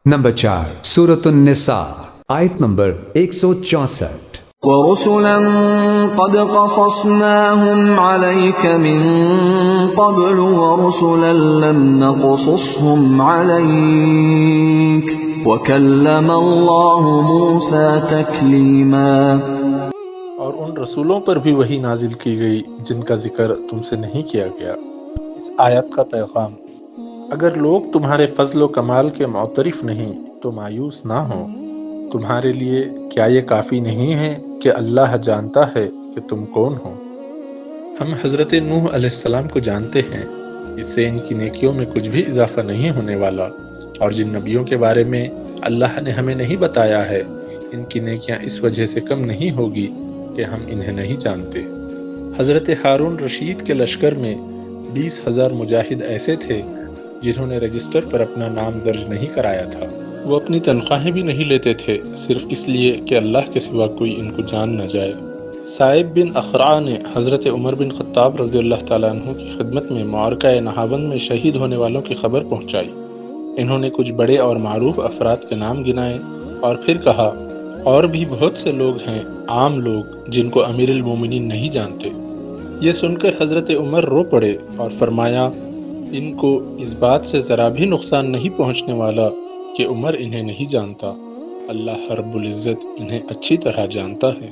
Number 4 سورۃ النساء آیت نمبر 164۔ ورسلا قد قصصناهم عليك من قبل ورسلا لم نقصصهم عليك وكلم الله موسى تكليما۔ اور ان رسولوں پر بھی وحی نازل کی گئی جن کا ذکر تم سے نہیں کیا گیا۔ اس آیت کا پیغام: اگر لوگ تمہارے فضل و کمال کے معترف نہیں تو مایوس نہ ہوں۔ تمہارے لیے کیا یہ کافی نہیں ہے کہ اللہ جانتا ہے کہ تم کون ہو؟ ہم حضرت نوح علیہ السلام کو جانتے ہیں، اس سے ان کی نیکیوں میں کچھ بھی اضافہ نہیں ہونے والا، اور جن نبیوں کے بارے میں اللہ نے ہمیں نہیں بتایا ہے ان کی نیکیاں اس وجہ سے کم نہیں ہوگی کہ ہم انہیں نہیں جانتے۔ حضرت ہارون رشید کے لشکر میں 20,000 مجاہد ایسے تھے جنہوں نے رجسٹر پر اپنا نام درج نہیں کرایا تھا۔ وہ اپنی تنخواہیں بھی نہیں لیتے تھے، صرف اس لیے کہ اللہ کے سوا کوئی ان کو جان نہ جائے۔ صائب بن اخرع نے حضرت عمر بن خطاب رضی اللہ تعالیٰ عنہ کی خدمت میں معرکہ نہاوند میں شہید ہونے والوں کی خبر پہنچائی۔ انہوں نے کچھ بڑے اور معروف افراد کے نام گنائے اور پھر کہا، اور بھی بہت سے لوگ ہیں، عام لوگ جن کو امیر المومنین نہیں جانتے۔ یہ سن کر حضرت عمر رو پڑے اور فرمایا، ان کو اس بات سے ذرا بھی نقصان نہیں پہنچنے والا کہ عمر انہیں نہیں جانتا، اللہ رب العزت انہیں اچھی طرح جانتا ہے۔